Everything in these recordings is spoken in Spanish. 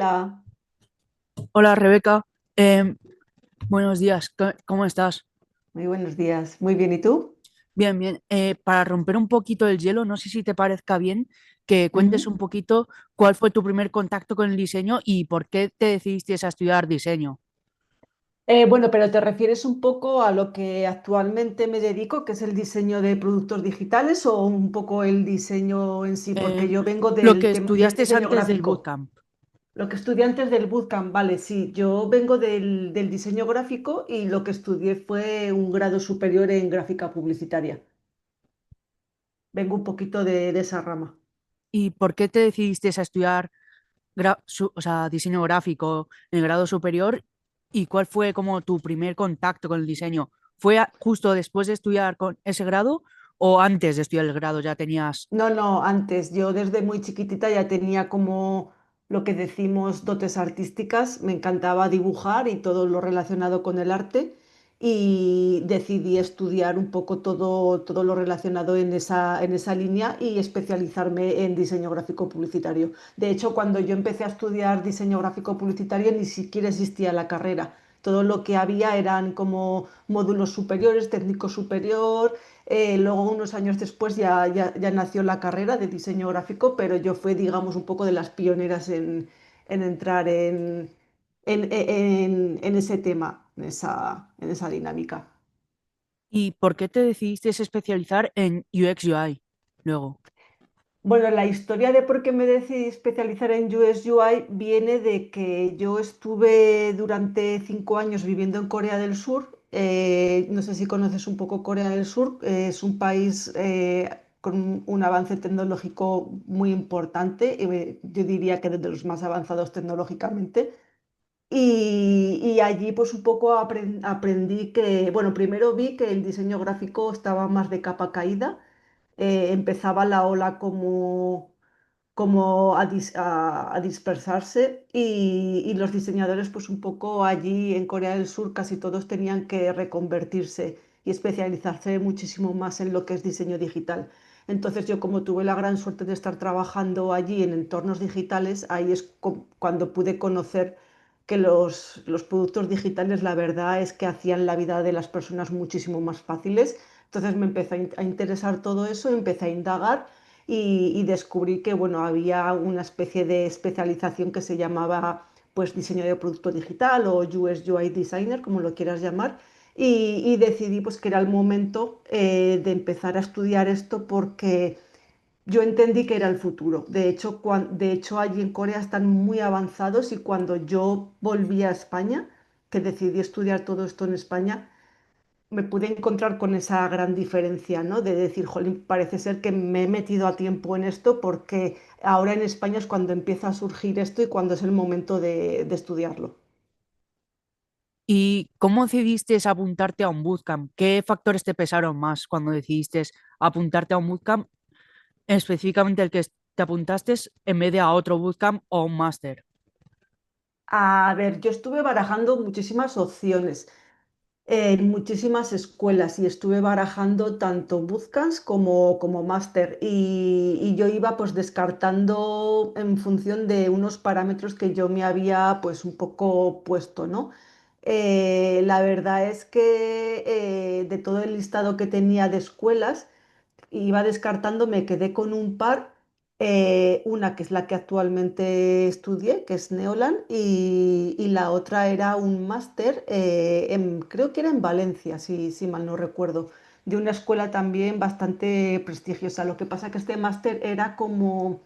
Hola, Hola Rebeca. Em, Buenos días, ¿cómo estás? muy buenos días. Muy bien, ¿y tú? Bien, bien. Para romper un poquito el hielo, no sé si te parezca bien que cuentes Ujú. un poquito cuál fue tu primer contacto con el diseño y por qué te decidiste a estudiar diseño. Bueno, pero ¿te refieres un poco a lo que actualmente me dedico, que es el diseño de productos digitales, o un poco el diseño en sí? Porque Em, yo vengo lo que del tema del estudiaste diseño antes del gráfico. bootcamp. Lo que estudié antes del bootcamp, vale, sí, yo vengo del diseño gráfico y lo que estudié fue un grado superior en gráfica publicitaria. Vengo un poquito de esa rama. ¿Y por qué te decidiste a estudiar o sea, diseño gráfico en el grado superior? ¿Y cuál fue como tu primer contacto con el diseño? ¿Fue justo después de estudiar con ese grado o antes de estudiar el grado ya tenías? No, no, antes. Yo desde muy chiquitita ya tenía como lo que decimos dotes artísticas. Me encantaba dibujar y todo lo relacionado con el arte. Y decidí estudiar un poco todo lo relacionado en esa línea y especializarme en diseño gráfico publicitario. De hecho, cuando yo empecé a estudiar diseño gráfico publicitario, ni siquiera existía la carrera. Todo lo que había eran como módulos superiores, técnico superior. Luego, unos años después, ya nació la carrera de diseño gráfico, pero yo fui, digamos, un poco de las pioneras en entrar en ese tema, en esa dinámica. ¿Y por qué te decidiste especializar en UX UI luego? Bueno, la historia de por qué me decidí especializar en UX UI viene de que yo estuve durante 5 años viviendo en Corea del Sur. No sé si conoces un poco Corea del Sur. Es un país con un avance tecnológico muy importante. Yo diría que de los más avanzados tecnológicamente. Y allí pues un poco aprendí que, bueno, primero vi que el diseño gráfico estaba más de capa caída. Empezaba la ola como a dispersarse y los diseñadores pues un poco allí en Corea del Sur casi todos tenían que reconvertirse y especializarse muchísimo más en lo que es diseño digital. Entonces yo como tuve la gran suerte de estar trabajando allí en entornos digitales, ahí es cuando pude conocer que los productos digitales la verdad es que hacían la vida de las personas muchísimo más fáciles. Entonces me empezó a interesar todo eso, empecé a indagar y descubrí que bueno, había una especie de especialización que se llamaba pues diseño de producto digital o UX UI designer, como lo quieras llamar, y decidí pues que era el momento de empezar a estudiar esto porque yo entendí que era el futuro. De hecho, allí en Corea están muy avanzados y cuando yo volví a España, que decidí estudiar todo esto en España, me pude encontrar con esa gran diferencia, ¿no? De decir, jolín, parece ser que me he metido a tiempo en esto porque ahora en España es cuando empieza a surgir esto y cuando es el momento de estudiarlo. ¿Y cómo decidiste apuntarte a un bootcamp? ¿Qué factores te pesaron más cuando decidiste apuntarte a un bootcamp, específicamente el que te apuntaste en vez de a otro bootcamp o un máster? A ver, yo estuve barajando muchísimas opciones en muchísimas escuelas y estuve barajando tanto bootcamps como máster y yo iba pues descartando en función de unos parámetros que yo me había pues un poco puesto, ¿no? La verdad es que de todo el listado que tenía de escuelas, iba descartando, me quedé con un par, una que es la que actualmente estudié, que es Neolan, y la otra era un máster, creo que era en Valencia, si mal no recuerdo, de una escuela también bastante prestigiosa. Lo que pasa que este máster era como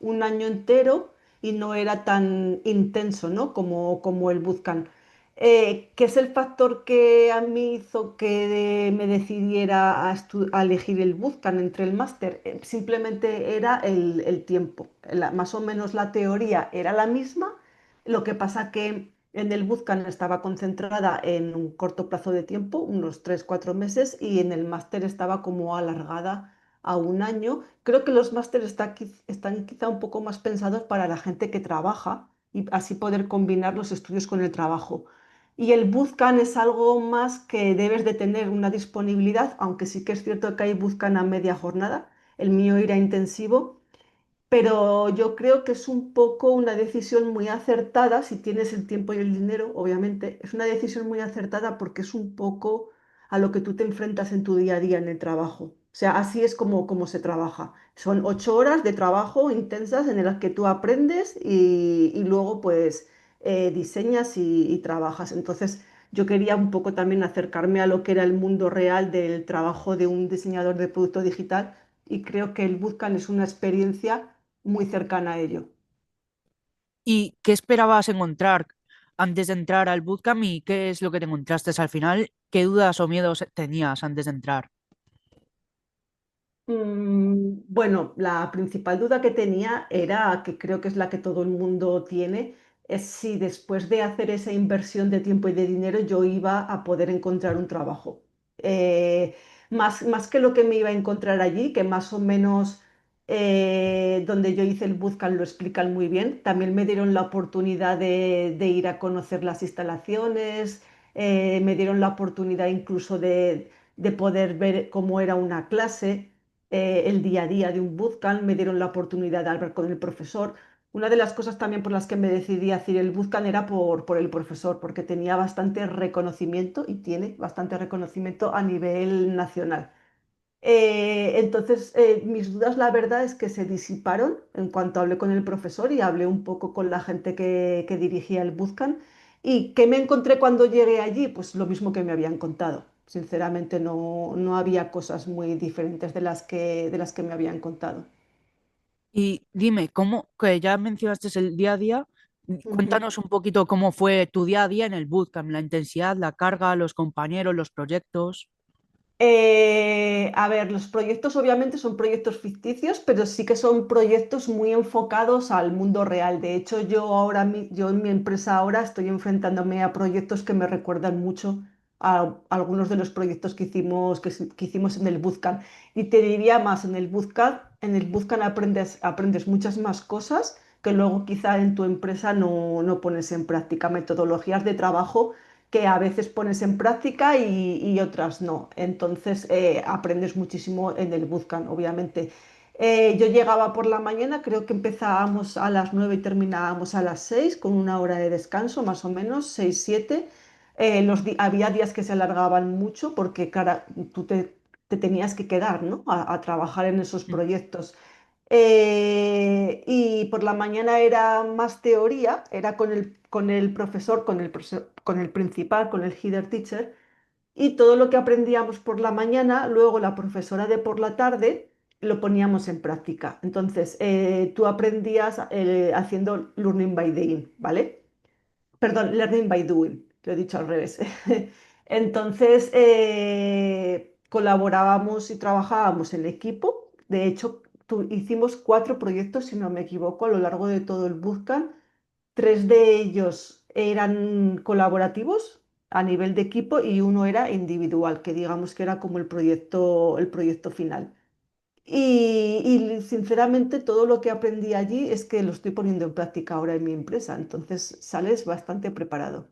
un año entero y no era tan intenso, ¿no? como el bootcamp. ¿Qué es el factor que a mí hizo que me decidiera a elegir el bootcamp entre el máster? Simplemente era el tiempo. Más o menos la teoría era la misma, lo que pasa que en el bootcamp estaba concentrada en un corto plazo de tiempo, unos 3 4 meses, y en el máster estaba como alargada a un año. Creo que los másteres están quizá un poco más pensados para la gente que trabaja y así poder combinar los estudios con el trabajo. Y el bootcamp es algo más que debes de tener una disponibilidad, aunque sí que es cierto que hay bootcamp a media jornada. El mío era intensivo pero yo creo que es un poco una decisión muy acertada, si tienes el tiempo y el dinero, obviamente, es una decisión muy acertada porque es un poco a lo que tú te enfrentas en tu día a día en el trabajo. O sea, así es como se trabaja. Son 8 horas de trabajo intensas en las que tú aprendes y luego pues diseñas y trabajas. Entonces, yo quería un poco también acercarme a lo que era el mundo real del trabajo de un diseñador de producto digital y creo que el Bootcamp es una experiencia muy cercana a ello. ¿Y qué esperabas encontrar antes de entrar al bootcamp y qué es lo que te encontraste al final? ¿Qué dudas o miedos tenías antes de entrar? Bueno, la principal duda que tenía era, que creo que es la que todo el mundo tiene, es si después de hacer esa inversión de tiempo y de dinero yo iba a poder encontrar un trabajo. Eh, más que lo que me iba a encontrar allí, que más o menos donde yo hice el bootcamp lo explican muy bien. También me dieron la oportunidad de ir a conocer las instalaciones, me dieron la oportunidad incluso de poder ver cómo era una clase, el día a día de un bootcamp, me dieron la oportunidad de hablar con el profesor. Una de las cosas también por las que me decidí a hacer el bootcamp era por el profesor, porque tenía bastante reconocimiento y tiene bastante reconocimiento a nivel nacional. Entonces, mis dudas, la verdad, es que se disiparon en cuanto hablé con el profesor y hablé un poco con la gente que dirigía el bootcamp. ¿Y qué me encontré cuando llegué allí? Pues lo mismo que me habían contado. Sinceramente, no había cosas muy diferentes de las que me habían contado. Y dime, ¿cómo, que ya mencionaste el día a día? Ujú. Cuéntanos un poquito cómo fue tu día a día en el bootcamp, la intensidad, la carga, los compañeros, los proyectos. A ver, los proyectos obviamente son proyectos ficticios, pero sí que son proyectos muy enfocados al mundo real. De hecho, yo en mi empresa ahora estoy enfrentándome a proyectos que me recuerdan mucho a algunos de los proyectos que hicimos en el Bootcamp. Y te diría más, en el Bootcamp aprendes muchas más cosas que luego quizá en tu empresa no pones en práctica, metodologías de trabajo que a veces pones en práctica y otras no. Entonces aprendes muchísimo en el bootcamp, obviamente. Yo llegaba por la mañana, creo que empezábamos a las 9 y terminábamos a las 6 con una hora de descanso, más o menos, 6 7. Había días que se alargaban mucho porque, cara, tú te tenías que quedar, ¿no? A trabajar en esos Mm. proyectos. Y por la mañana era más teoría, era con el profesor, con el principal, con el header teacher, y todo lo que aprendíamos por la mañana, luego la profesora de por la tarde lo poníamos en práctica. Entonces, tú aprendías haciendo learning by doing, ¿vale? Perdón, learning by doing, lo he dicho al revés. Entonces, colaborábamos y trabajábamos en equipo. De hecho, hicimos 4 proyectos, si no me equivoco, a lo largo de todo el bootcamp. 3 de ellos eran colaborativos a nivel de equipo y uno era individual, que digamos que era como el proyecto final. Y sinceramente todo lo que aprendí allí es que lo estoy poniendo en práctica ahora en mi empresa, entonces sales bastante preparado.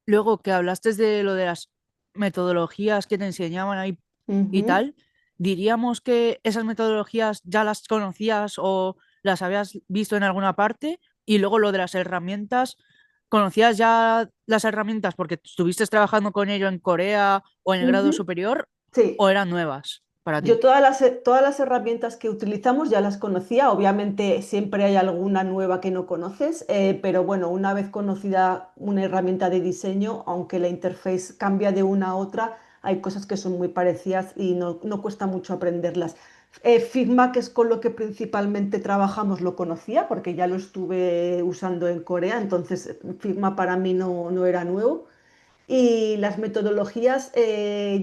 Luego que hablaste de lo de las metodologías que te enseñaban ahí y Ujú, tal, diríamos que esas metodologías ya las conocías o las habías visto en alguna parte y luego lo de las herramientas, ¿conocías ya las herramientas porque estuviste trabajando con ello en Corea o en el grado ujú. superior o Sí, eran nuevas para yo ti? todas las herramientas que utilizamos ya las conocía. Obviamente siempre hay alguna nueva que no conoces, pero bueno, una vez conocida una herramienta de diseño, aunque la interface cambia de una a otra, hay cosas que son muy parecidas y no cuesta mucho aprenderlas. Figma, que es con lo que principalmente trabajamos, lo conocía porque ya lo estuve usando en Corea, entonces Figma para mí no era nuevo. Y las metodologías,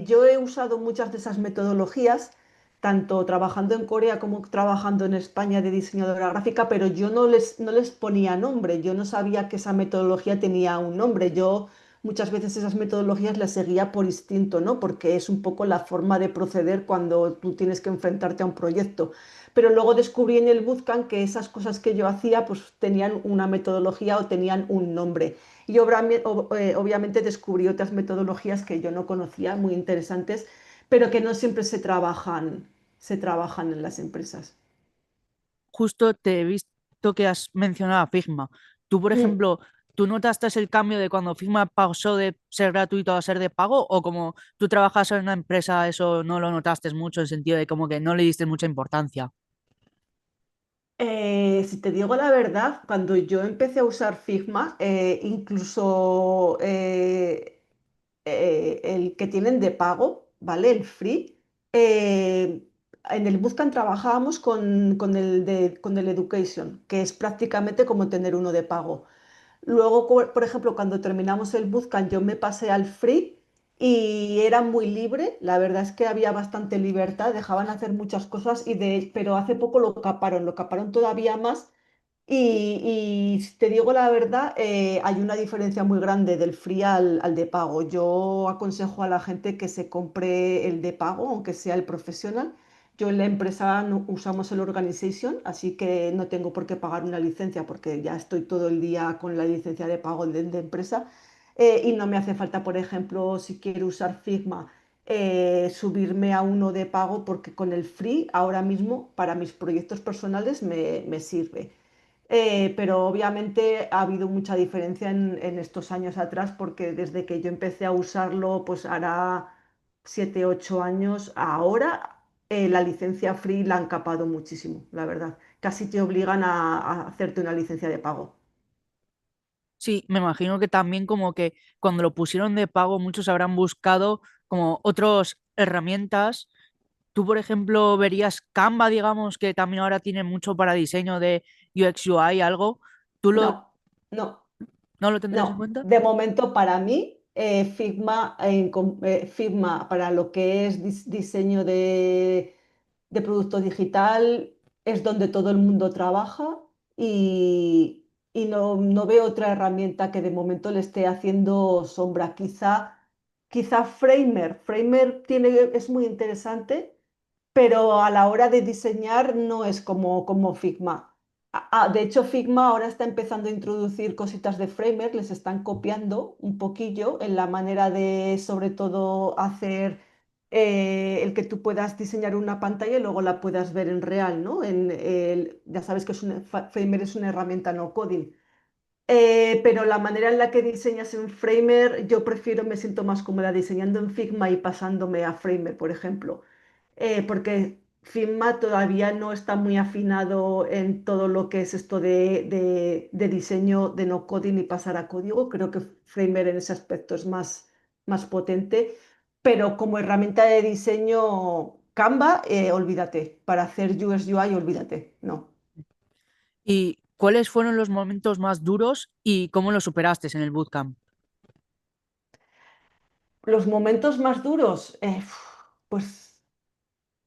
yo he usado muchas de esas metodologías, tanto trabajando en Corea como trabajando en España de diseñadora gráfica, pero yo no les ponía nombre, yo no sabía que esa metodología tenía un nombre. Yo muchas veces esas metodologías las seguía por instinto, ¿no? Porque es un poco la forma de proceder cuando tú tienes que enfrentarte a un proyecto. Pero luego descubrí en el bootcamp que esas cosas que yo hacía pues tenían una metodología o tenían un nombre. Y obviamente descubrí otras metodologías que yo no conocía, muy interesantes, pero que no siempre se trabajan en las empresas. justo te he visto que has mencionado a Figma. Tú, por Mm. ejemplo, ¿tú notaste el cambio de cuando Figma pasó de ser gratuito a ser de pago? ¿O como tú trabajas en una empresa, eso no lo notaste mucho en el sentido de como que no le diste mucha importancia? Si te digo la verdad, cuando yo empecé a usar Figma, incluso el que tienen de pago, ¿vale? El free, eh, en el Bootcamp trabajábamos con el Education, que es prácticamente como tener uno de pago. Luego, por ejemplo, cuando terminamos el bootcamp, yo me pasé al free y era muy libre. La verdad es que había bastante libertad, dejaban hacer muchas cosas pero hace poco lo caparon todavía más. Y si te digo la verdad, hay una diferencia muy grande del free al de pago. Yo aconsejo a la gente que se compre el de pago, aunque sea el profesional. Yo en la empresa no usamos el Organization, así que no tengo por qué pagar una licencia porque ya estoy todo el día con la licencia de pago de empresa. Y no me hace falta, por ejemplo, si quiero usar Figma, subirme a uno de pago porque con el free ahora mismo para mis proyectos personales me sirve. Pero obviamente ha habido mucha diferencia en estos años atrás porque desde que yo empecé a usarlo, pues hará 7, 8 años, ahora la licencia free la han capado muchísimo, la verdad. Casi te obligan a hacerte una licencia de pago. Sí, me imagino que también como que cuando lo pusieron de pago muchos habrán buscado como otras herramientas. Tú, por ejemplo, verías Canva, digamos, que también ahora tiene mucho para diseño de UX UI, algo. ¿Tú No, no. no lo tendrías en No, cuenta? de momento para mí, Figma, Figma para lo que es diseño de producto digital es donde todo el mundo trabaja y no veo otra herramienta que de momento le esté haciendo sombra. Quizá Framer. Es muy interesante, pero a la hora de diseñar no es como Figma. De hecho, Figma ahora está empezando a introducir cositas de Framer, les están copiando un poquillo en la manera de, sobre todo, hacer el que tú puedas diseñar una pantalla y luego la puedas ver en real, ¿no? Ya sabes que Framer es una herramienta no coding. Pero la manera en la que diseñas en Framer, yo prefiero, me siento más cómoda diseñando en Figma y pasándome a Framer, por ejemplo, porque Figma todavía no está muy afinado en todo lo que es esto de diseño de no coding y pasar a código. Creo que Framer en ese aspecto es más potente, pero como herramienta de diseño, Canva, olvídate. Para hacer UX UI, olvídate. No. ¿Y cuáles fueron los momentos más duros y cómo los superaste en el bootcamp? Los momentos más duros, pues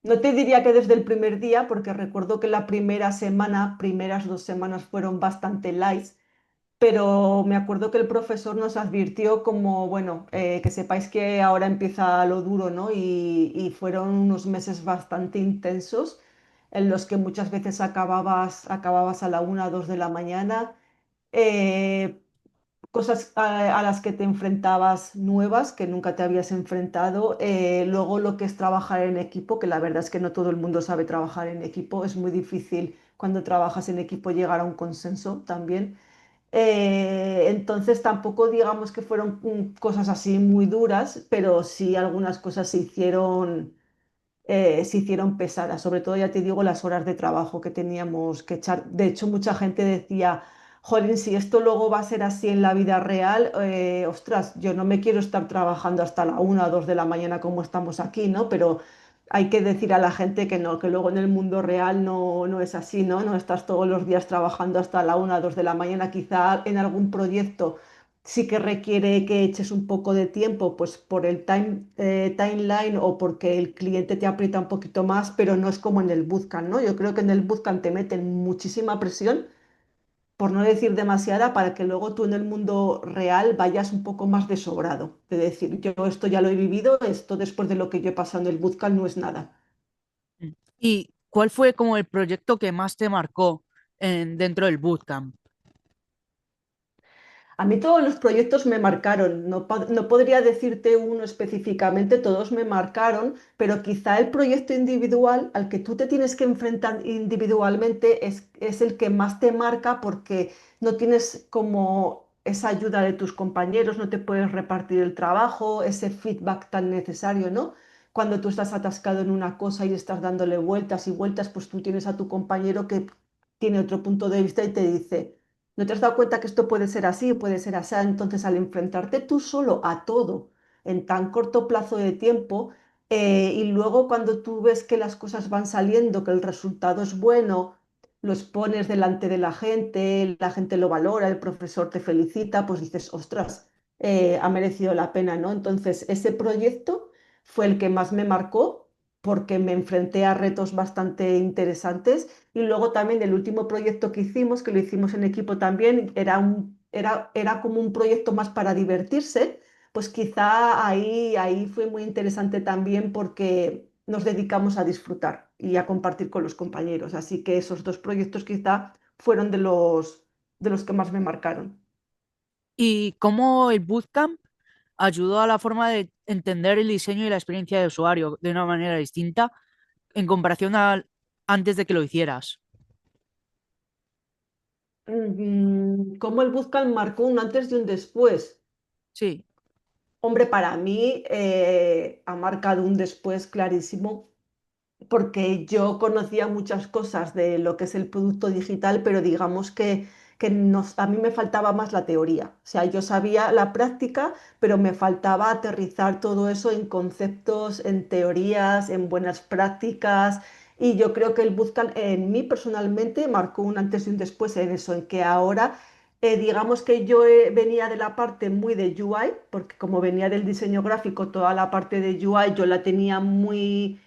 no te diría que desde el primer día, porque recuerdo que la primera semana, primeras 2 semanas fueron bastante light, pero me acuerdo que el profesor nos advirtió como, bueno, que sepáis que ahora empieza lo duro, ¿no? Y fueron unos meses bastante intensos en los que muchas veces acababas a la 1, 2 de la mañana. eh, Cosas a las que te enfrentabas nuevas, que nunca te habías enfrentado. Luego lo que es trabajar en equipo, que la verdad es que no todo el mundo sabe trabajar en equipo. Es muy difícil cuando trabajas en equipo llegar a un consenso también. Entonces tampoco digamos que fueron cosas así muy duras, pero sí algunas cosas se hicieron pesadas, sobre todo ya te digo las horas de trabajo que teníamos que echar. De hecho, mucha gente decía, jolín, si esto luego va a ser así en la vida real, ostras, yo no me quiero estar trabajando hasta la 1 o 2 de la mañana como estamos aquí, ¿no? Pero hay que decir a la gente que no, que luego en el mundo real no es así, ¿no? No estás todos los días trabajando hasta la 1 o 2 de la mañana, quizá en algún proyecto sí que requiere que eches un poco de tiempo, pues por el timeline o porque el cliente te aprieta un poquito más, pero no es como en el bootcamp, ¿no? Yo creo que en el bootcamp te meten muchísima presión, por no decir demasiada, para que luego tú en el mundo real vayas un poco más de sobrado. De decir, yo esto ya lo he vivido, esto después de lo que yo he pasado en el bootcamp no es nada. Mm. ¿Y cuál fue como el proyecto que más te marcó dentro del bootcamp? A mí todos los proyectos me marcaron, no, no podría decirte uno específicamente, todos me marcaron, pero quizá el proyecto individual al que tú te tienes que enfrentar individualmente es el que más te marca porque no tienes como esa ayuda de tus compañeros, no te puedes repartir el trabajo, ese feedback tan necesario, ¿no? Cuando tú estás atascado en una cosa y estás dándole vueltas y vueltas, pues tú tienes a tu compañero que tiene otro punto de vista y te dice... ¿No te has dado cuenta que esto puede ser así, puede ser así? Entonces, al enfrentarte tú solo a todo en tan corto plazo de tiempo, y luego cuando tú ves que las cosas van saliendo, que el resultado es bueno, los pones delante de la gente lo valora, el profesor te felicita, pues dices, ostras, ha merecido la pena, ¿no? Entonces, ese proyecto fue el que más me marcó porque me enfrenté a retos bastante interesantes y luego también el último proyecto que hicimos, que lo hicimos en equipo también, era como un proyecto más para divertirse, pues quizá ahí fue muy interesante también porque nos dedicamos a disfrutar y a compartir con los compañeros. Así que esos dos proyectos quizá fueron de los que más me marcaron. ¿Y cómo el bootcamp ayudó a la forma de entender el diseño y la experiencia de usuario de una manera distinta en comparación al antes de que lo hicieras? Cómo el Bootcamp marcó un antes y un después. Sí. Hombre, para mí ha marcado un después clarísimo porque yo conocía muchas cosas de lo que es el producto digital, pero digamos que a mí me faltaba más la teoría. O sea, yo sabía la práctica, pero me faltaba aterrizar todo eso en conceptos, en teorías, en buenas prácticas. Y yo creo que el Bootcamp en mí personalmente marcó un antes y un después en eso, en que ahora... digamos que yo venía de la parte muy de UI, porque como venía del diseño gráfico, toda la parte de UI yo la tenía muy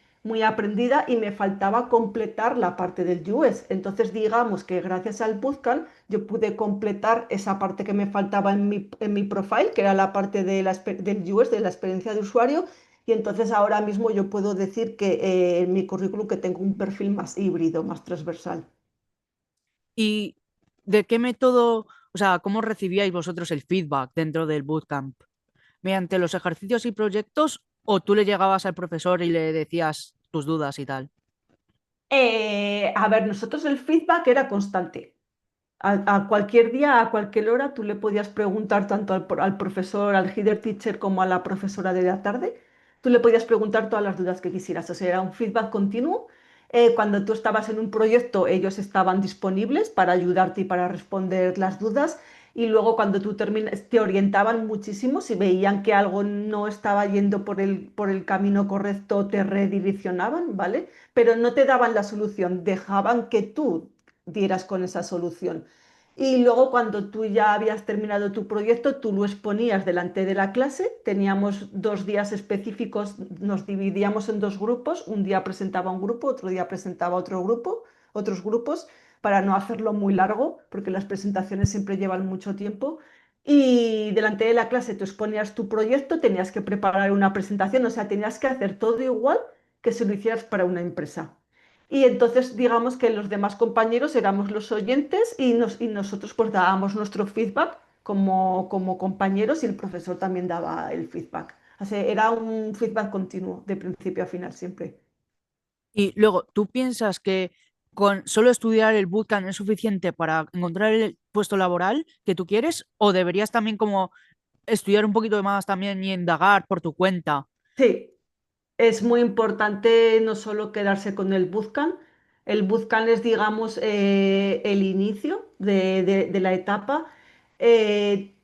aprendida y me faltaba completar la parte del UX. Entonces, digamos que gracias al bootcamp yo pude completar esa parte que me faltaba en mi profile, que era la parte de del UX, de la experiencia de usuario. Y entonces ahora mismo yo puedo decir que en mi currículum que tengo un perfil más híbrido, más transversal. ¿Y de qué método, o sea, cómo recibíais vosotros el feedback dentro del bootcamp? ¿Mediante los ejercicios y proyectos o tú le llegabas al profesor y le decías tus dudas y tal? A ver, nosotros el feedback era constante. A cualquier día, a cualquier hora, tú le podías preguntar tanto al profesor, al header teacher, como a la profesora de la tarde. Tú le podías preguntar todas las dudas que quisieras. O sea, era un feedback continuo. Cuando tú estabas en un proyecto, ellos estaban disponibles para ayudarte y para responder las dudas. Y luego cuando tú terminas, te orientaban muchísimo. Si veían que algo no estaba yendo por el camino correcto, te redireccionaban, ¿vale? Pero no te daban la solución, dejaban que tú dieras con esa solución. Y luego cuando tú ya habías terminado tu proyecto, tú lo exponías delante de la clase. Teníamos 2 días específicos, nos dividíamos en dos grupos. Un día presentaba un grupo, otro día presentaba otro grupo, otros grupos, para no hacerlo muy largo, porque las presentaciones siempre llevan mucho tiempo. Y delante de la clase tú exponías tu proyecto, tenías que preparar una presentación, o sea, tenías que hacer todo igual que si lo hicieras para una empresa. Y entonces digamos que los demás compañeros éramos los oyentes y nosotros pues dábamos nuestro feedback como compañeros y el profesor también daba el feedback. O sea, era un feedback continuo de principio a final siempre. Y luego, ¿tú piensas que con solo estudiar el bootcamp es suficiente para encontrar el puesto laboral que tú quieres? ¿O deberías también como estudiar un poquito más también y indagar por tu cuenta? Sí, es muy importante no solo quedarse con el bootcamp es, digamos, el inicio de la etapa. Eh,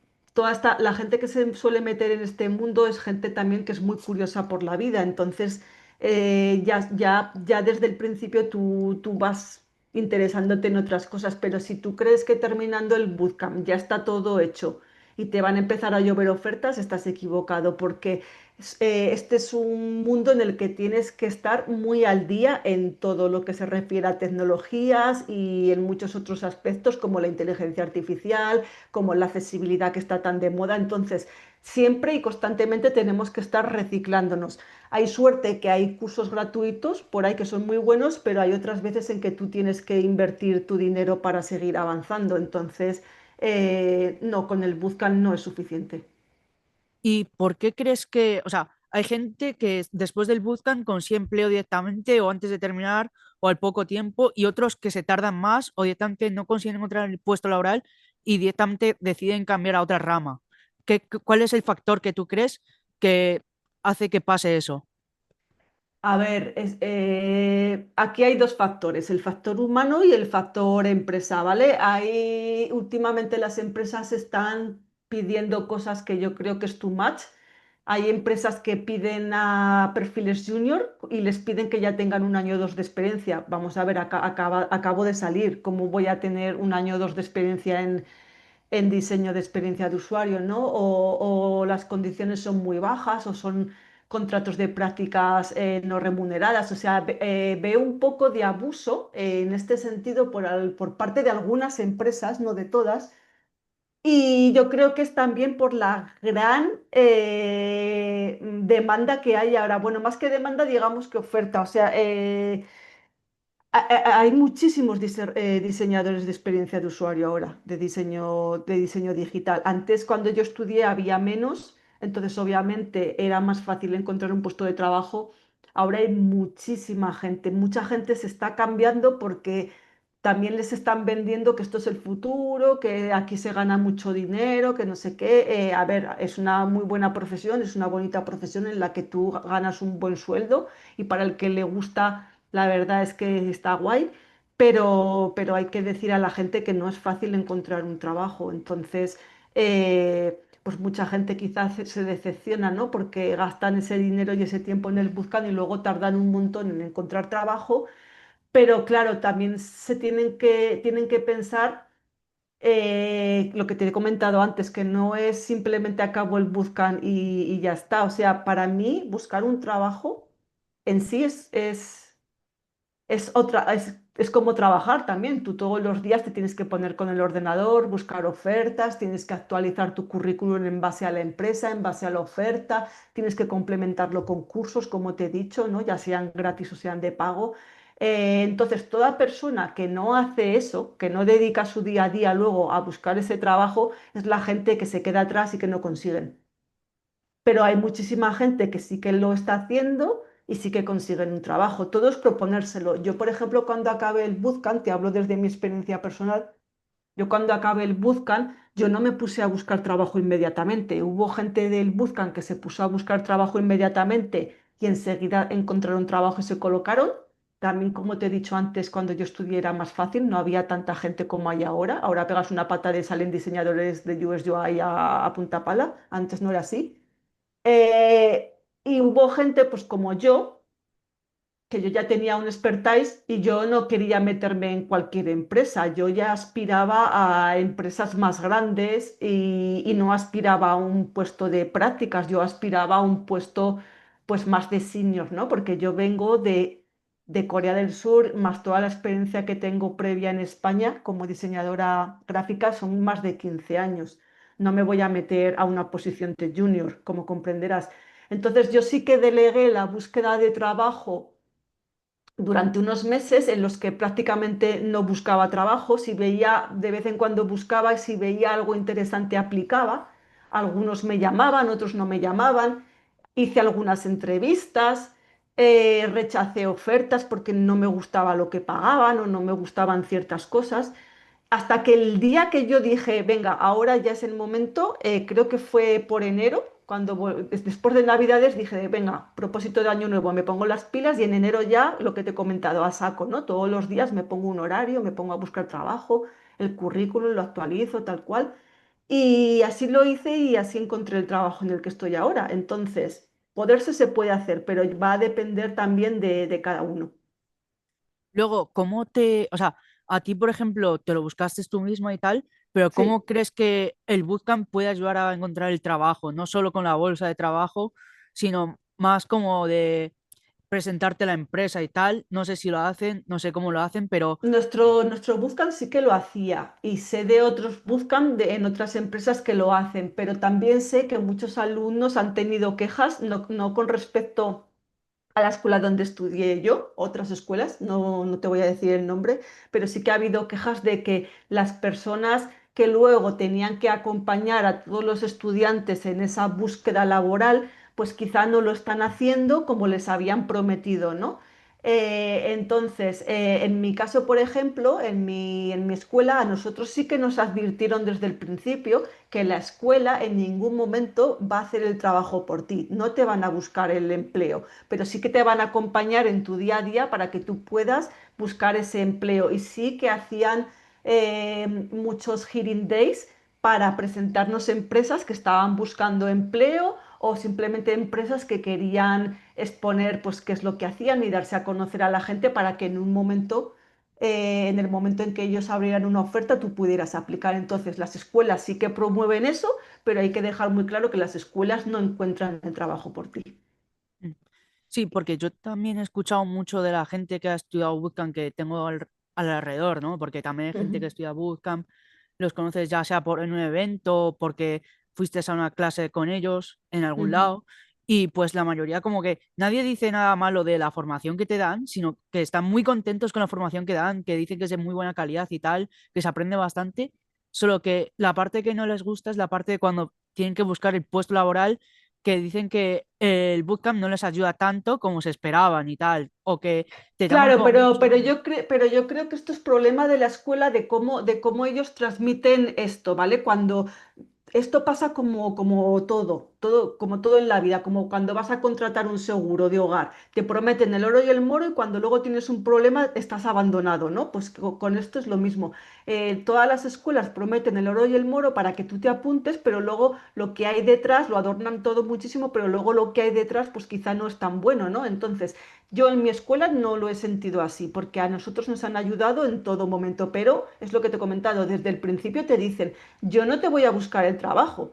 la gente que se suele meter en este mundo es gente también que es muy curiosa por la vida, entonces ya desde el principio tú vas interesándote en otras cosas, pero si tú crees que terminando el bootcamp ya está todo hecho y te van a empezar a llover ofertas, estás equivocado porque este es un mundo en el que tienes que estar muy al día en todo lo que se refiere a tecnologías y en muchos otros aspectos como la inteligencia artificial, como la accesibilidad que está tan de moda. Entonces, siempre y constantemente tenemos que estar reciclándonos. Hay suerte que hay cursos gratuitos por ahí que son muy buenos, pero hay otras veces en que tú tienes que invertir tu dinero para seguir avanzando. Entonces, no, con el bootcamp no es suficiente. ¿Y por qué crees que, o sea, hay gente que después del bootcamp consigue empleo directamente o antes de terminar o al poco tiempo y otros que se tardan más o directamente no consiguen encontrar el puesto laboral y directamente deciden cambiar a otra rama? ¿Cuál es el factor que tú crees que hace que pase eso? A ver, aquí hay dos factores, el factor humano y el factor empresa, ¿vale? Ahí últimamente las empresas están pidiendo cosas que yo creo que es too much. Hay empresas que piden a perfiles junior y les piden que ya tengan un año o dos de experiencia. Vamos a ver, acabo de salir, ¿cómo voy a tener un año o dos de experiencia en diseño de experiencia de usuario, ¿no? O las condiciones son muy bajas o son contratos de prácticas no remuneradas. O sea, veo un poco de abuso en este sentido por parte de algunas empresas, no de todas. Y yo creo que es también por la gran demanda que hay ahora. Bueno, más que demanda, digamos que oferta. O sea, hay muchísimos diseñadores de experiencia de usuario ahora, de diseño digital. Antes, cuando yo estudié, había menos, entonces obviamente era más fácil encontrar un puesto de trabajo. Ahora hay mucha gente se está cambiando porque también les están vendiendo que esto es el futuro, que aquí se gana mucho dinero, que no sé qué. A ver, es una muy buena profesión, es una bonita profesión en la que tú ganas un buen sueldo y para el que le gusta la verdad es que está guay, pero hay que decir a la gente que no es fácil encontrar un trabajo. Entonces, pues mucha gente quizás se decepciona, ¿no? Porque gastan ese dinero y ese tiempo en el buscan y luego tardan un montón en encontrar trabajo. Pero claro, también tienen que pensar lo que te he comentado antes, que no es simplemente acabo el bootcamp y ya está. O sea, para mí, buscar un trabajo en sí es como trabajar también. Tú todos los días te tienes que poner con el ordenador, buscar ofertas, tienes que actualizar tu currículum en base a la empresa, en base a la oferta, tienes que complementarlo con cursos, como te he dicho, ¿no? Ya sean gratis o sean de pago. Entonces, toda persona que no hace eso, que no dedica su día a día luego a buscar ese trabajo, es la gente que se queda atrás y que no consiguen, pero hay muchísima gente que sí que lo está haciendo y sí que consiguen un trabajo. Todo es proponérselo. Yo, por ejemplo, cuando acabé el bootcamp, te hablo desde mi experiencia personal, yo cuando acabé el bootcamp, yo no me puse a buscar trabajo inmediatamente. Hubo gente del bootcamp que se puso a buscar trabajo inmediatamente y enseguida encontraron trabajo y se colocaron. También, como te he dicho antes, cuando yo estudié era más fácil, no había tanta gente como hay ahora. Ahora pegas una pata de salen diseñadores de UX UI a punta pala. Antes no era así. Y hubo gente, pues como yo, que yo ya tenía un expertise y yo no quería meterme en cualquier empresa. Yo ya aspiraba a empresas más grandes y no aspiraba a un puesto de prácticas, yo aspiraba a un puesto pues más de senior, ¿no? Porque yo vengo de Corea del Sur, más toda la experiencia que tengo previa en España como diseñadora gráfica son más de 15 años. No me voy a meter a una posición de junior, como comprenderás. Entonces yo sí que delegué la búsqueda de trabajo durante unos meses en los que prácticamente no buscaba trabajo, si veía, de vez en cuando buscaba y si veía algo interesante aplicaba. Algunos me llamaban, otros no me llamaban. Hice algunas entrevistas, rechacé ofertas porque no me gustaba lo que pagaban o no me gustaban ciertas cosas. Hasta que el día que yo dije, venga, ahora ya es el momento, creo que fue por enero, después de Navidades dije, venga, propósito de año nuevo, me pongo las pilas y en enero ya lo que te he comentado a saco, ¿no? Todos los días me pongo un horario, me pongo a buscar trabajo, el currículum lo actualizo tal cual. Y así lo hice y así encontré el trabajo en el que estoy ahora. Entonces, poderse se puede hacer, pero va a depender también de cada uno. Luego, o sea, a ti, por ejemplo, te lo buscaste tú mismo y tal, pero Sí. ¿cómo crees que el bootcamp puede ayudar a encontrar el trabajo? No solo con la bolsa de trabajo, sino más como de presentarte a la empresa y tal. No sé si lo hacen, no sé cómo lo hacen, pero Nuestro Bootcamp sí que lo hacía y sé de otros Bootcamp en otras empresas que lo hacen, pero también sé que muchos alumnos han tenido quejas, no con respecto a la escuela donde estudié yo, otras escuelas, no te voy a decir el nombre, pero sí que ha habido quejas de que las personas que luego tenían que acompañar a todos los estudiantes en esa búsqueda laboral, pues quizá no lo están haciendo como les habían prometido, ¿no? Entonces, en mi caso, por ejemplo, en mi escuela, a nosotros sí que nos advirtieron desde el principio que la escuela en ningún momento va a hacer el trabajo por ti, no te van a buscar el empleo, pero sí que te van a acompañar en tu día a día para que tú puedas buscar ese empleo. Y sí que hacían muchos hearing days para presentarnos empresas que estaban buscando empleo o simplemente empresas que querían exponer pues qué es lo que hacían y darse a conocer a la gente para que en un momento, en el momento en que ellos abrieran una oferta, tú pudieras aplicar. Entonces, las escuelas sí que promueven eso, pero hay que dejar muy claro que las escuelas no encuentran el trabajo por ti. Mm. Sí, porque yo también he escuchado mucho de la gente que ha estudiado bootcamp que tengo al alrededor, ¿no? Porque también hay gente que Ujú, estudia bootcamp, los conoces ya sea por en un evento, porque fuiste a una clase con ellos en algún ujú. lado, y pues la mayoría como que nadie dice nada malo de la formación que te dan, sino que están muy contentos con la formación que dan, que dicen que es de muy buena calidad y tal, que se aprende bastante, solo que la parte que no les gusta es la parte de cuando tienen que buscar el puesto laboral que dicen que el bootcamp no les ayuda tanto como se esperaban y tal, o que te llaman Claro, como mucho. pero yo creo que esto es problema de la escuela, de cómo ellos transmiten esto, ¿vale? Cuando esto pasa como todo en la vida, como cuando vas a contratar un seguro de hogar. Te prometen el oro y el moro y cuando luego tienes un problema estás abandonado, ¿no? Pues con esto es lo mismo. Todas las escuelas prometen el oro y el moro para que tú te apuntes, pero luego lo que hay detrás lo adornan todo muchísimo, pero luego lo que hay detrás pues quizá no es tan bueno, ¿no? Entonces, yo en mi escuela no lo he sentido así, porque a nosotros nos han ayudado en todo momento, pero es lo que te he comentado, desde el principio te dicen, yo no te voy a buscar el trabajo.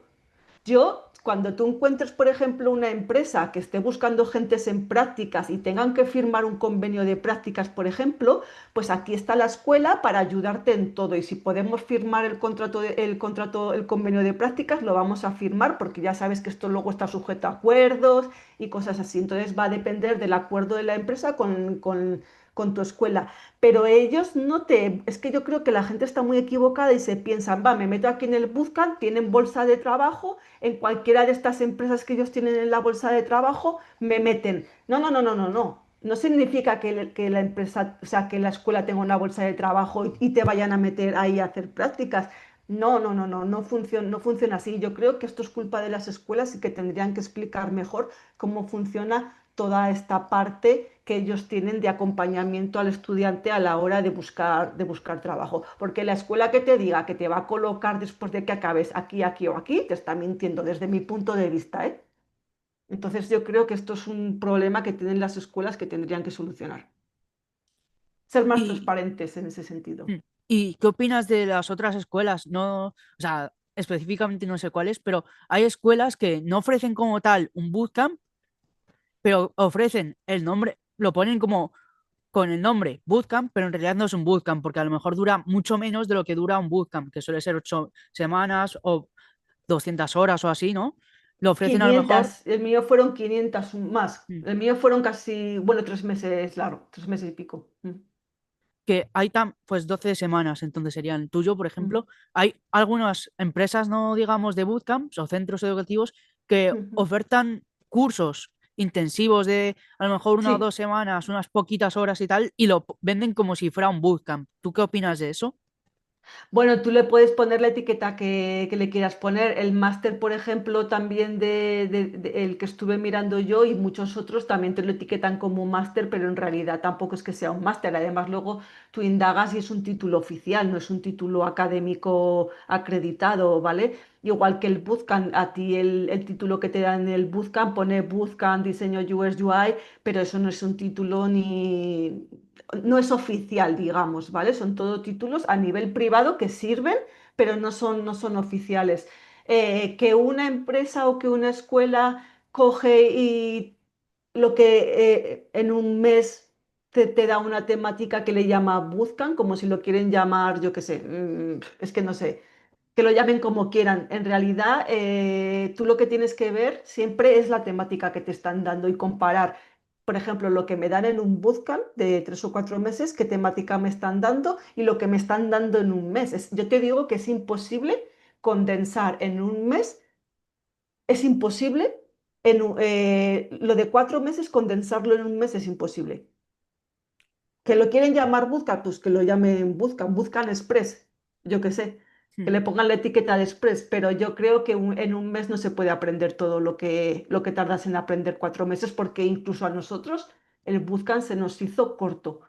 Cuando tú encuentres, por ejemplo, una empresa que esté buscando gentes en prácticas y tengan que firmar un convenio de prácticas, por ejemplo, pues aquí está la escuela para ayudarte en todo. Y si podemos firmar el convenio de prácticas, lo vamos a firmar porque ya sabes que esto luego está sujeto a acuerdos y cosas así. Entonces va a depender del acuerdo de la empresa con tu escuela. Pero ellos no te... Es que yo creo que la gente está muy equivocada y se piensan, va, me meto aquí en el bootcamp, tienen bolsa de trabajo, en cualquiera de estas empresas que ellos tienen en la bolsa de trabajo, me meten. No, no, no, no, no, no. No significa que la empresa, o sea, que la escuela tenga una bolsa de trabajo y te vayan a meter ahí a hacer prácticas. No, no, no, no, no funciona así. Yo creo que esto es culpa de las escuelas y que tendrían que explicar mejor cómo funciona toda esta parte que ellos tienen de acompañamiento al estudiante a la hora de buscar trabajo. Porque la escuela que te diga que te va a colocar después de que acabes aquí, aquí o aquí, te está mintiendo desde mi punto de vista, ¿eh? Entonces yo creo que esto es un problema que tienen las escuelas que tendrían que solucionar. Ser más ¿Y, transparentes en ese sentido. mm, ¿y qué opinas de las otras escuelas? No, o sea, específicamente no sé cuáles, pero hay escuelas que no ofrecen como tal un bootcamp, pero ofrecen el nombre, lo ponen como con el nombre bootcamp, pero en realidad no es un bootcamp, porque a lo mejor dura mucho menos de lo que dura un bootcamp, que suele ser 8 semanas o 200 horas o así, ¿no? Lo ofrecen a lo mejor 500, el mío fueron 500 más. mm, El mío fueron casi, bueno, 3 meses largo, 3 meses y pico. que hay pues 12 semanas, entonces serían el tuyo, por Mm, ejemplo. Hay algunas empresas, no digamos de bootcamps o centros educativos, que mm. ofertan cursos intensivos de a lo mejor 1 o 2 semanas, unas poquitas horas y tal, y lo venden como si fuera un bootcamp. ¿Tú qué opinas de eso? Bueno, tú le puedes poner la etiqueta que le quieras poner. El máster, por ejemplo, también el que estuve mirando yo y muchos otros también te lo etiquetan como un máster, pero en realidad tampoco es que sea un máster. Además, luego tú indagas y es un título oficial, no es un título académico acreditado, ¿vale? Igual que el bootcamp, a ti el título que te dan en el bootcamp pone Bootcamp Diseño UX UI, pero eso no es un título ni no es oficial, digamos, ¿vale? Son todo títulos a nivel privado que sirven, pero no son oficiales. Que una empresa o que una escuela coge y lo que en un mes te da una temática que le llama Bootcamp, como si lo quieren llamar, yo qué sé, es que no sé, que lo llamen como quieran. En realidad, tú lo que tienes que ver siempre es la temática que te están dando y comparar. por ejemplo, lo que me dan en un bootcamp de 3 o 4 meses, qué temática me están dando y lo que me están dando en un mes. Yo te digo que es imposible condensar en un mes, es imposible, lo de 4 meses, condensarlo en un mes es imposible. Que lo quieren llamar Bootcamp, pues que lo llamen Bootcamp, Bootcamp Express, yo qué sé, que Mm. le pongan la etiqueta de Express, pero yo creo que en un mes no se puede aprender todo lo que tardas en aprender 4 meses, porque incluso a nosotros el Bootcamp se nos hizo corto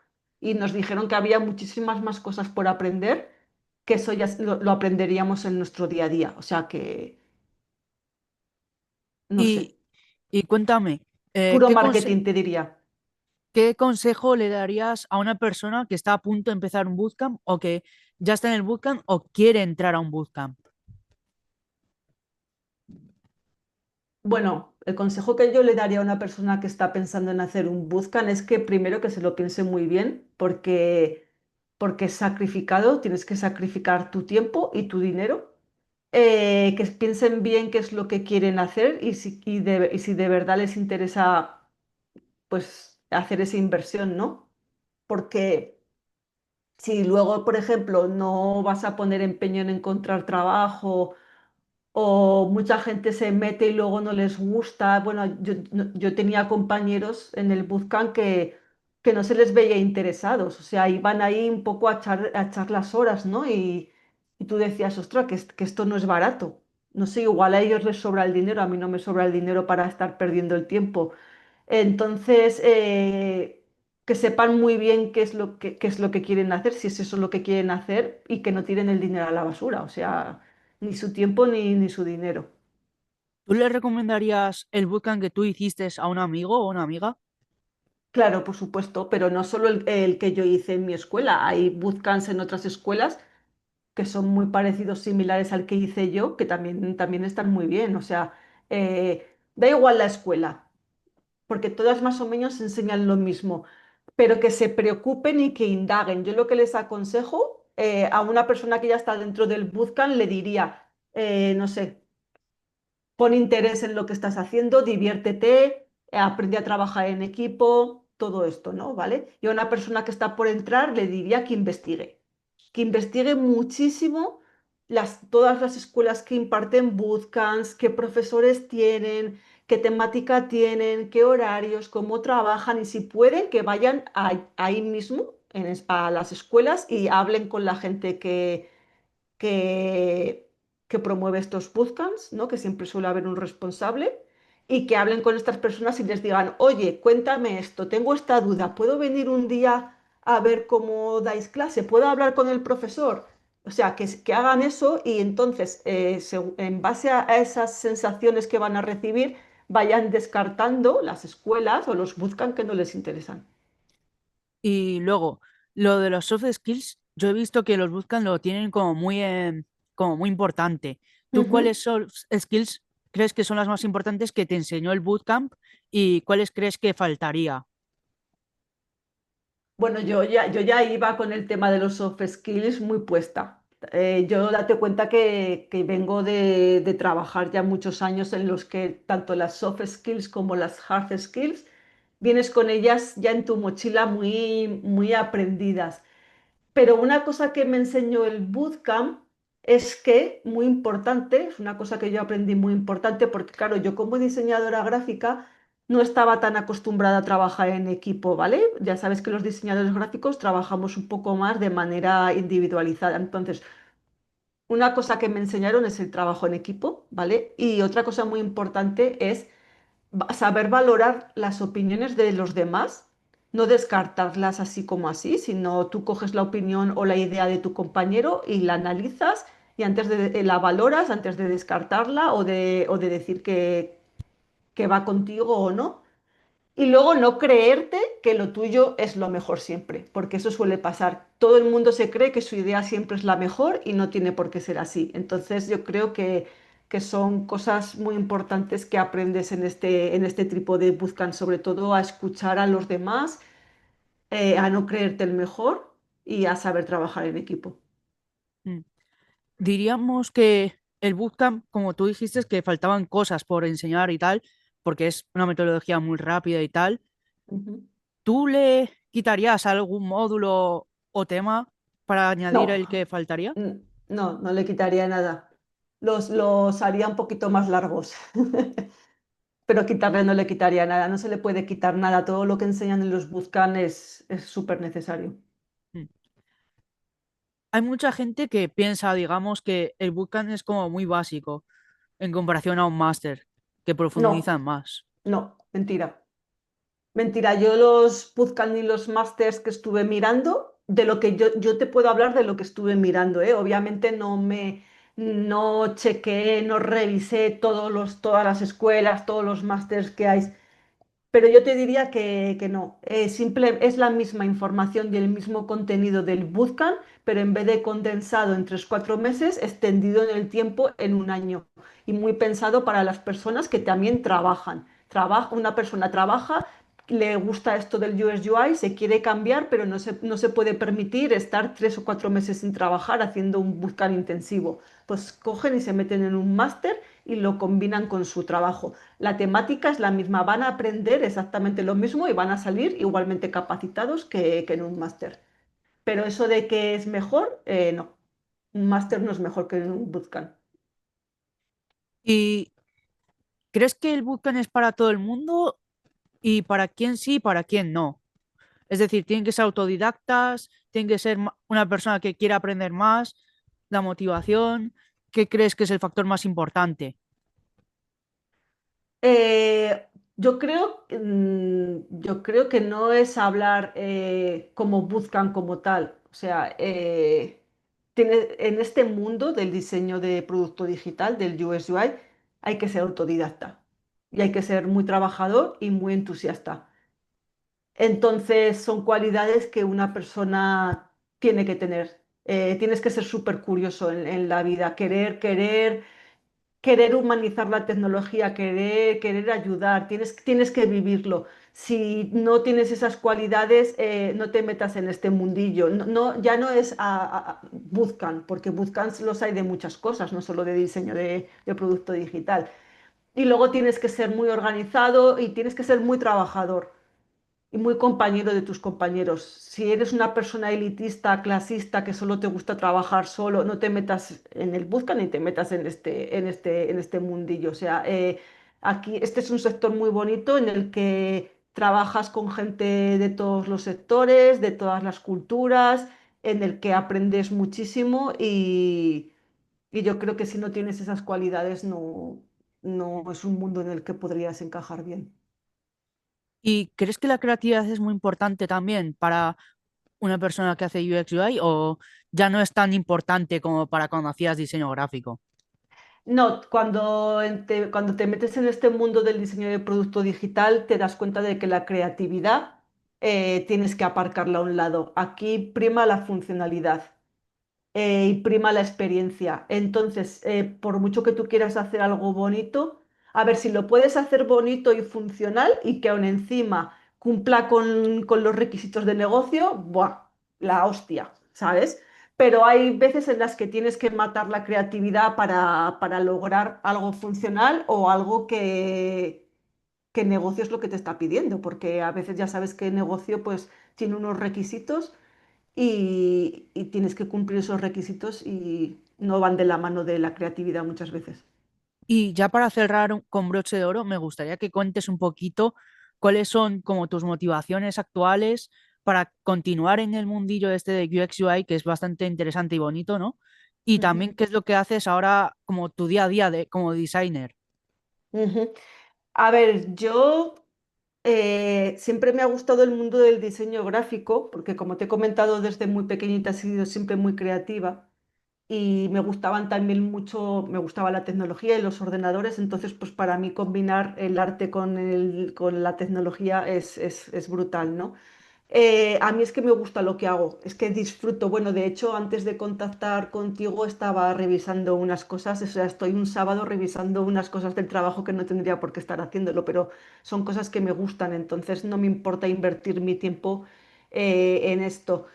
y nos dijeron que había muchísimas más cosas por aprender, que eso ya lo aprenderíamos en nuestro día a día, o sea que, no sé, Y, y cuéntame, puro marketing te diría. ¿qué consejo le darías a una persona que está a punto de empezar un bootcamp o que ya está en el bootcamp o quiere entrar a un bootcamp? Bueno, el consejo que yo le daría a una persona que está pensando en hacer un bootcamp es que primero que se lo piense muy bien, porque es sacrificado, tienes que sacrificar tu tiempo y tu dinero, que piensen bien qué es lo que quieren hacer y si de verdad les interesa, pues, hacer esa inversión, ¿no? Porque si luego, por ejemplo, no vas a poner empeño en encontrar trabajo, o mucha gente se mete y luego no les gusta. Bueno, yo tenía compañeros en el bootcamp que no se les veía interesados, o sea, iban ahí un poco a echar las horas, ¿no? Y tú decías, ostras, que esto no es barato. No sé, igual a ellos les sobra el dinero, a mí no me sobra el dinero para estar perdiendo el tiempo. Entonces, que sepan muy bien qué es lo que quieren hacer, si es eso lo que quieren hacer y que no tiren el dinero a la basura, o sea, ni su tiempo ni su dinero. ¿Tú le recomendarías el bootcamp que tú hiciste a un amigo o una amiga? Claro, por supuesto, pero no solo el que yo hice en mi escuela, hay bootcamps en otras escuelas que son muy parecidos, similares al que hice yo, que también están muy bien, o sea, da igual la escuela, porque todas más o menos enseñan lo mismo, pero que se preocupen y que indaguen. Yo lo que les aconsejo a una persona que ya está dentro del bootcamp le diría, no sé, pon interés en lo que estás haciendo, diviértete, aprende a trabajar en equipo, todo esto, ¿no? ¿Vale? Y a una persona que está por entrar le diría que investigue muchísimo todas las escuelas que imparten bootcamps, qué profesores tienen, qué temática tienen, qué horarios, cómo trabajan y si pueden que vayan ahí mismo a las escuelas y hablen con la gente que, que promueve estos bootcamps, ¿no? Que siempre suele haber un responsable, y que hablen con estas personas y les digan, oye, cuéntame esto, tengo esta duda, ¿puedo venir un día a ver cómo dais clase? ¿Puedo hablar con el profesor? O sea, que hagan eso y entonces, en base a esas sensaciones que van a recibir, vayan descartando las escuelas o los bootcamps que no les interesan. Y luego, lo de los soft skills, yo he visto que los bootcamp lo tienen como muy importante. ¿Tú Ujú. cuáles soft skills crees que son las más importantes que te enseñó el bootcamp y cuáles crees que faltaría? Bueno, yo ya iba con el tema de los soft skills muy puesta. Yo date cuenta que vengo de trabajar ya muchos años en los que tanto las soft skills como las hard skills vienes con ellas ya en tu mochila muy aprendidas. Pero una cosa que me enseñó el bootcamp es que, muy importante, es una cosa que yo aprendí muy importante, porque claro, yo como diseñadora gráfica no estaba tan acostumbrada a trabajar en equipo, ¿vale? Ya sabes que los diseñadores gráficos trabajamos un poco más de manera individualizada. Entonces, una cosa que me enseñaron es el trabajo en equipo, ¿vale? Y otra cosa muy importante es saber valorar las opiniones de los demás, no descartarlas así como así, sino tú coges la opinión o la idea de tu compañero y la analizas y antes la valoras antes de descartarla o de decir que va contigo o no. Y luego no creerte que lo tuyo es lo mejor siempre, porque eso suele pasar. Todo el mundo se cree que su idea siempre es la mejor y no tiene por qué ser así. Entonces yo creo que son cosas muy importantes que aprendes en este tipo de bootcamp, sobre todo a escuchar a los demás, a no creerte el mejor y a saber trabajar en equipo. Mm. Diríamos que el bootcamp, como tú dijiste, es que faltaban cosas por enseñar y tal, porque es una metodología muy rápida y tal. Ujú. ¿Tú le quitarías algún módulo o tema para añadir No, el que faltaría? no, no le quitaría nada. Los haría un poquito más largos, pero quitarle no le quitaría nada. No se le puede quitar nada. Todo lo que enseñan en los bootcamp es súper necesario. Mm. Hay mucha gente que piensa, digamos, que el bootcamp es como muy básico en comparación a un máster, que No, profundizan más. no, mentira. Mentira, yo los bootcamp y los masters que estuve mirando, de lo que yo te puedo hablar de lo que estuve mirando, ¿eh? Obviamente no chequeé, no revisé todas las escuelas, todos los másters que hay. Pero yo te diría que no, es la misma información y el mismo contenido del bootcamp, pero en vez de condensado en 3 4 meses, extendido en el tiempo en un año y muy pensado para las personas que también trabajan. Una persona trabaja, le gusta esto del UX UI, se quiere cambiar, pero no se puede permitir estar 3 o 4 meses sin trabajar haciendo un bootcamp intensivo. Pues cogen y se meten en un máster y lo combinan con su trabajo. La temática es la misma, van a aprender exactamente lo mismo y van a salir igualmente capacitados que en un máster. Pero eso de que es mejor, no. Un máster no es mejor que un bootcamp. ¿Y crees que el bootcamp es para todo el mundo y para quién sí y para quién no? Es decir, tienen que ser autodidactas, tienen que ser una persona que quiera aprender más, la motivación. ¿Qué crees que es el factor más importante? Eh, yo creo que no es hablar como buscan como tal. O sea, en este mundo del diseño de producto digital, del UX UI, hay que ser autodidacta y hay que ser muy trabajador y muy entusiasta. Entonces, son cualidades que una persona tiene que tener. Tienes que ser súper curioso en la vida, querer humanizar la tecnología, querer ayudar, tienes que vivirlo. Si no tienes esas cualidades, no te metas en este mundillo. Ya no es Bootcamp, porque Bootcamps los hay de muchas cosas, no solo de diseño de producto digital. Y luego tienes que ser muy organizado y tienes que ser muy trabajador y muy compañero de tus compañeros. Si eres una persona elitista, clasista, que solo te gusta trabajar solo, no te metas en el bootcamp ni te metas en este mundillo. O sea, aquí este es un sector muy bonito en el que trabajas con gente de todos los sectores, de todas las culturas, en el que aprendes muchísimo y yo creo que si no tienes esas cualidades no es un mundo en el que podrías encajar bien. ¿Y crees que la creatividad es muy importante también para una persona que hace UX UI o ya no es tan importante como para cuando hacías diseño gráfico? No, cuando te metes en este mundo del diseño de producto digital, te das cuenta de que la creatividad tienes que aparcarla a un lado. Aquí prima la funcionalidad y prima la experiencia. Entonces, por mucho que tú quieras hacer algo bonito, a ver si lo puedes hacer bonito y funcional y que aún encima cumpla con los requisitos de negocio, ¡buah! La hostia, ¿sabes? Pero hay veces en las que tienes que matar la creatividad para lograr algo funcional o algo que negocio es lo que te está pidiendo, porque a veces ya sabes que el negocio pues tiene unos requisitos y tienes que cumplir esos requisitos y no van de la mano de la creatividad muchas veces. Y ya para cerrar con broche de oro, me gustaría que cuentes un poquito cuáles son como tus motivaciones actuales para continuar en el mundillo este de UX UI, que es bastante interesante y bonito, ¿no? Y Ujú, también qué es lo que haces ahora como tu día a día como designer. ujú. A ver, yo siempre me ha gustado el mundo del diseño gráfico, porque como te he comentado desde muy pequeñita he sido siempre muy creativa y me gustaban también mucho, me gustaba la tecnología y los ordenadores, entonces pues para mí combinar el arte con la tecnología es brutal, ¿no? A mí es que me gusta lo que hago, es que disfruto. Bueno, de hecho, antes de contactar contigo estaba revisando unas cosas, o sea, estoy un sábado revisando unas cosas del trabajo que no tendría por qué estar haciéndolo, pero son cosas que me gustan, entonces no me importa invertir mi tiempo en esto.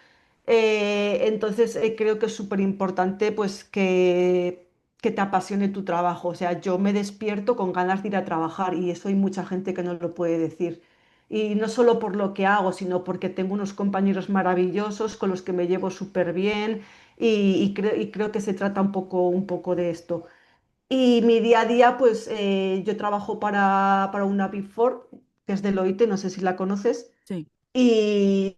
Entonces, creo que es súper importante pues que te apasione tu trabajo. O sea, yo me despierto con ganas de ir a trabajar y eso hay mucha gente que no lo puede decir. Y no solo por lo que hago, sino porque tengo unos compañeros maravillosos con los que me llevo súper bien y creo que se trata un poco de esto. Y mi día a día, pues yo trabajo para una Big Four, que es Deloitte, no sé si la conoces. Sí, Y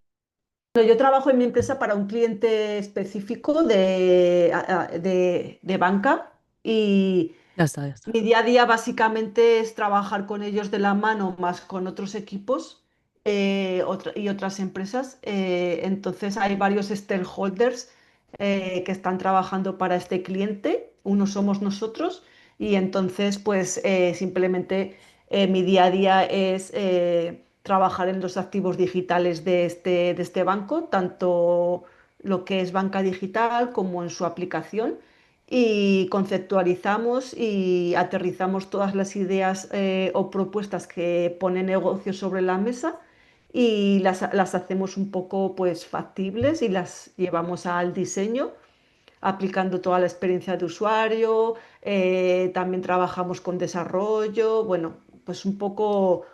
bueno, yo trabajo en mi empresa para un cliente específico de banca y ya está, ya está. mi día a día básicamente es trabajar con ellos de la mano más con otros equipos y otras empresas. Entonces hay varios stakeholders que están trabajando para este cliente. Uno somos nosotros y entonces pues simplemente mi día a día es trabajar en los activos digitales de este banco, tanto lo que es banca digital como en su aplicación y conceptualizamos y aterrizamos todas las ideas o propuestas que pone negocio sobre la mesa y las hacemos un poco pues factibles y las llevamos al diseño aplicando toda la experiencia de usuario, también trabajamos con desarrollo, bueno, pues un poco,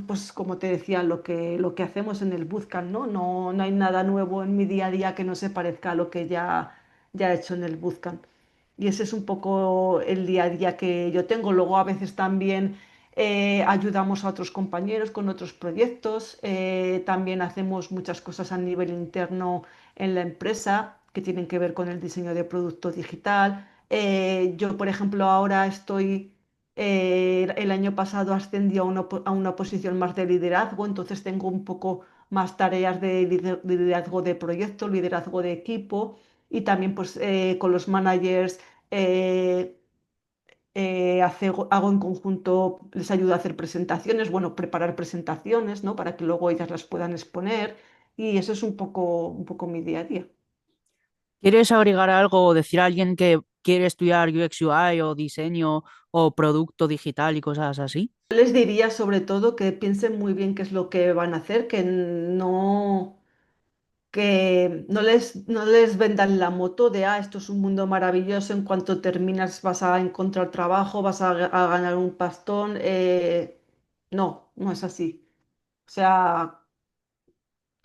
pues como te decía, lo que hacemos en el Bootcamp, ¿no? No, no hay nada nuevo en mi día a día que no se parezca a lo que ya he hecho en el Bootcamp. Y ese es un poco el día a día que yo tengo. Luego a veces también ayudamos a otros compañeros con otros proyectos. También hacemos muchas cosas a nivel interno en la empresa que tienen que ver con el diseño de producto digital. Yo, por ejemplo, ahora estoy, el año pasado ascendí a a una posición más de liderazgo, entonces tengo un poco más tareas de liderazgo de proyecto, liderazgo de equipo y también pues con los managers eh, hago en conjunto, les ayudo a hacer presentaciones, bueno, preparar presentaciones, ¿no? Para que luego ellas las puedan exponer y eso es un poco mi día a día. ¿Quieres agregar algo o decir a alguien que quiere estudiar UX UI o diseño o producto digital y cosas así? Les diría sobre todo que piensen muy bien qué es lo que van a hacer, que no les vendan la moto de, esto es un mundo maravilloso, en cuanto terminas vas a encontrar trabajo, a ganar un pastón. No, no es así. O sea,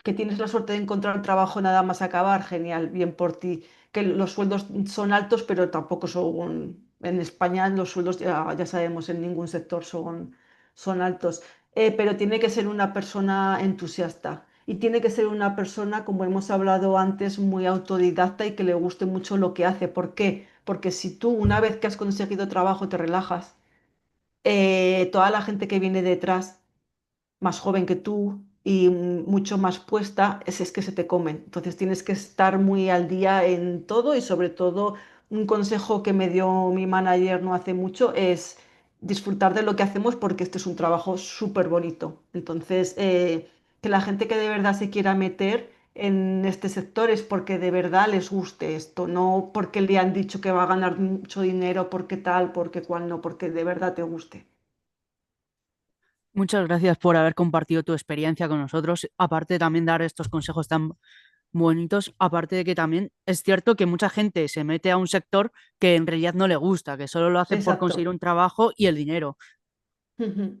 que tienes la suerte de encontrar trabajo nada más acabar, genial, bien por ti. Que los sueldos son altos, pero tampoco son, en España los sueldos ya sabemos, en ningún sector son altos. Pero tiene que ser una persona entusiasta y tiene que ser una persona, como hemos hablado antes, muy autodidacta y que le guste mucho lo que hace. ¿Por qué? Porque si tú una vez que has conseguido trabajo te relajas, toda la gente que viene detrás más joven que tú y mucho más puesta, es que se te comen. Entonces tienes que estar muy al día en todo y sobre todo un consejo que me dio mi manager no hace mucho es disfrutar de lo que hacemos porque este es un trabajo súper bonito. Entonces, que la gente que de verdad se quiera meter en este sector es porque de verdad les guste esto, no porque le han dicho que va a ganar mucho dinero, porque tal, porque cual no, porque de verdad te guste. Muchas gracias por haber compartido tu experiencia con nosotros. Aparte de también dar estos consejos tan bonitos, aparte de que también es cierto que mucha gente se mete a un sector que en realidad no le gusta, que solo lo hace por conseguir Exacto. un trabajo y el dinero. Ujú.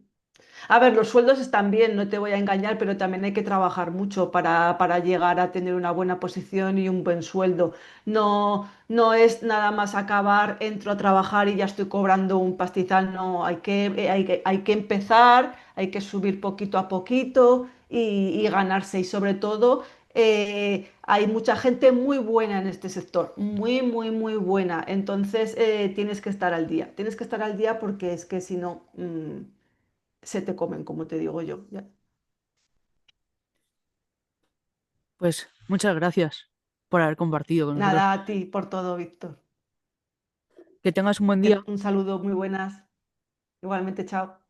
A ver, los sueldos están bien, no te voy a engañar, pero también hay que trabajar mucho para llegar a tener una buena posición y un buen sueldo. No, no es nada más acabar, entro a trabajar y ya estoy cobrando un pastizal. No, hay que empezar, hay que subir poquito a poquito y ganarse. Y sobre todo, hay mucha gente muy buena en este sector, muy, muy, muy buena. Entonces, tienes que estar al día. Tienes que estar al día porque es que si no... se te comen, como te digo yo. Pues muchas gracias por haber compartido con nosotros. Nada, a ti por todo, Víctor. Que tengas un buen día. Un saludo, muy buenas. Igualmente, chao.